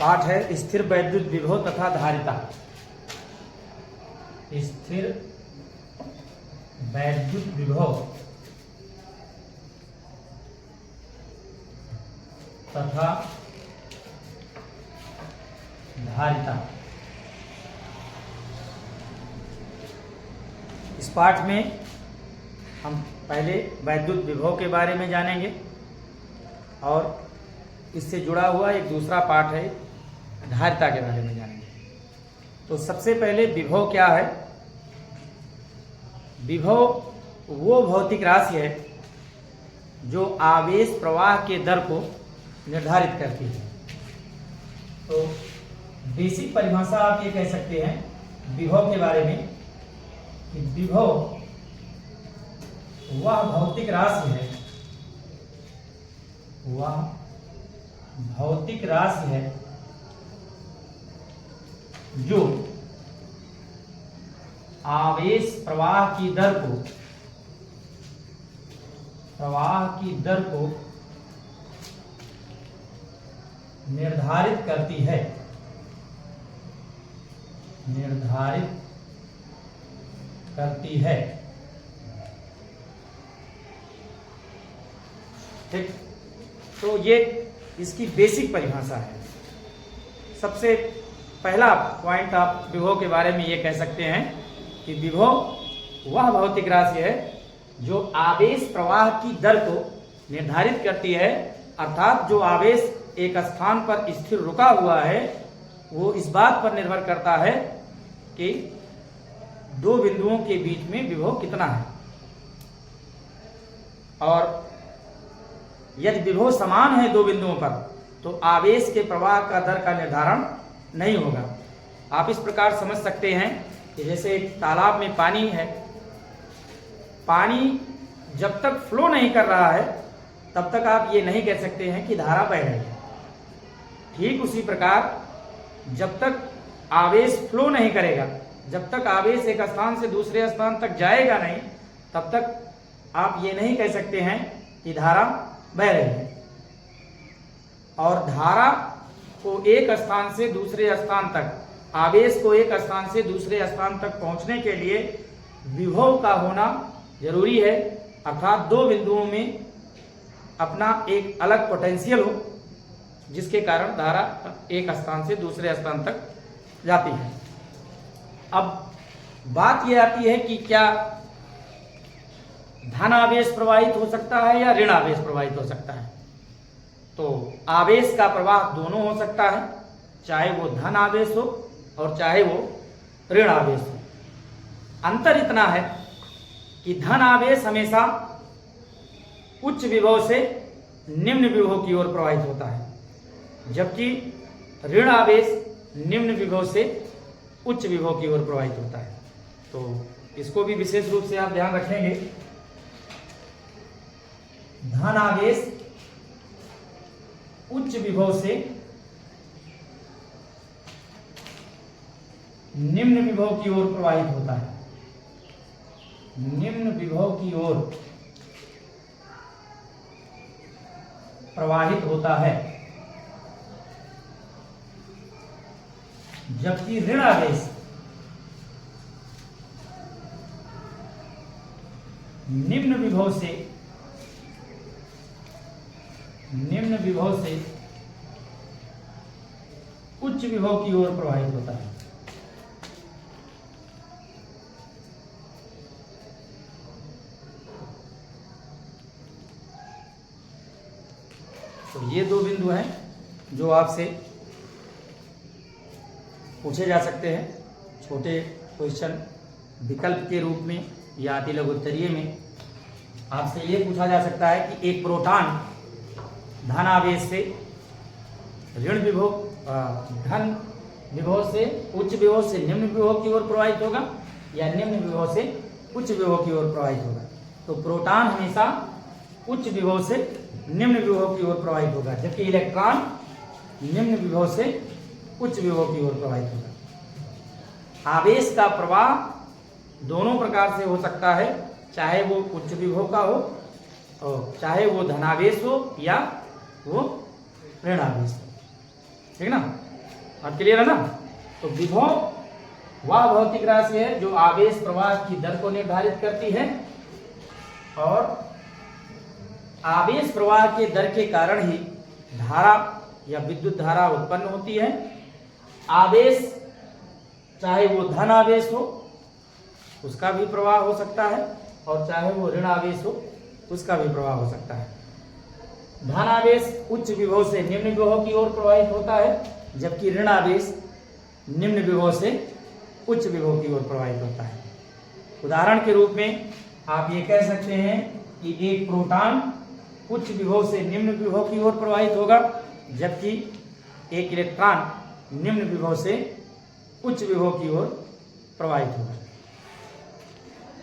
पाठ है स्थिर वैद्युत विभव तथा धारिता। स्थिर वैद्युत विभव तथा धारिता। इस पाठ में हम पहले वैद्युत विभव के बारे में जानेंगे और इससे जुड़ा हुआ एक दूसरा पाठ है धारिता के बारे में जानेंगे। तो सबसे पहले विभव क्या है? विभव वो भौतिक राशि है जो आवेश प्रवाह के दर को निर्धारित करती है। तो बेसिक परिभाषा आप ये कह सकते हैं विभव के बारे में कि विभव वह भौतिक राशि है, वह भौतिक राशि है जो आवेश प्रवाह की दर को निर्धारित करती है, ठीक। तो ये इसकी बेसिक परिभाषा है। सबसे पहला पॉइंट आप विभव के बारे में ये कह सकते हैं कि विभव वह भौतिक राशि है जो आवेश प्रवाह की दर को निर्धारित करती है, अर्थात जो आवेश एक स्थान पर स्थिर रुका हुआ है वो इस बात पर निर्भर करता है कि दो बिंदुओं के बीच में विभव कितना है, और यदि विभव समान है दो बिंदुओं पर तो आवेश के प्रवाह का दर का निर्धारण नहीं होगा। आप इस प्रकार समझ सकते हैं कि जैसे एक तालाब में पानी है, पानी जब तक फ्लो नहीं कर रहा है तब तक आप ये नहीं कह सकते हैं कि धारा बह रही है। ठीक उसी प्रकार जब तक आवेश फ्लो नहीं करेगा, जब तक आवेश एक स्थान से दूसरे स्थान तक जाएगा नहीं, तब तक आप ये नहीं कह सकते हैं कि धारा बह रही है। और धारा को एक स्थान से दूसरे स्थान तक, आवेश को एक स्थान से दूसरे स्थान तक पहुंचने के लिए विभव का होना जरूरी है, अर्थात दो बिंदुओं में अपना एक अलग पोटेंशियल हो जिसके कारण धारा एक स्थान से दूसरे स्थान तक जाती है। अब बात यह आती है कि क्या धन आवेश प्रवाहित हो सकता है या ऋण आवेश प्रवाहित हो सकता है? तो आवेश का प्रवाह दोनों हो सकता है, चाहे वो धन आवेश हो और चाहे वो ऋण आवेश हो। अंतर इतना है कि धन आवेश हमेशा उच्च विभव से निम्न विभव की ओर प्रवाहित होता है, जबकि ऋण आवेश निम्न विभव से उच्च विभव की ओर प्रवाहित होता है। तो इसको भी विशेष रूप से आप ध्यान रखेंगे। धन आवेश उच्च विभव से निम्न विभव की ओर प्रवाहित होता है, निम्न विभव की ओर प्रवाहित होता है, जबकि ऋण आवेश निम्न विभव से उच्च विभव की ओर प्रवाहित होता है। तो ये दो बिंदु हैं जो आपसे पूछे जा सकते हैं छोटे क्वेश्चन विकल्प के रूप में या अति लघु उत्तरीय में। आपसे ये पूछा जा सकता है कि एक प्रोटॉन धन आवेश से ऋण विभव धन विभव से उच्च विभव से निम्न विभव की ओर प्रवाहित होगा या निम्न विभव से उच्च विभव की ओर प्रवाहित होगा। तो प्रोटॉन हमेशा उच्च विभव से निम्न विभव की ओर प्रवाहित होगा, जबकि इलेक्ट्रॉन निम्न विभव से उच्च विभव की ओर प्रवाहित होगा। आवेश का प्रवाह दोनों प्रकार से हो सकता है, चाहे वो उच्च विभव का हो और चाहे वो धनावेश हो या वो ऋणावेश हो, ठीक ना। अब क्लियर है ना। तो विभव वह भौतिक राशि है जो आवेश प्रवाह की दर को निर्धारित करती है, और आवेश प्रवाह के दर के कारण ही धारा या विद्युत धारा उत्पन्न होती है। आवेश चाहे वो धन आवेश हो उसका भी प्रवाह हो सकता है, और चाहे वो ऋण आवेश हो उसका भी प्रवाह हो सकता है। धन आवेश उच्च विभव से निम्न विभव की ओर प्रवाहित होता है, जबकि ऋण आवेश निम्न विभव से उच्च विभव की ओर प्रवाहित होता है। उदाहरण के रूप में आप ये कह सकते हैं कि एक प्रोटॉन उच्च विभव से निम्न विभव की ओर प्रवाहित होगा, जबकि एक इलेक्ट्रॉन निम्न विभव से उच्च विभव की ओर प्रवाहित होगा।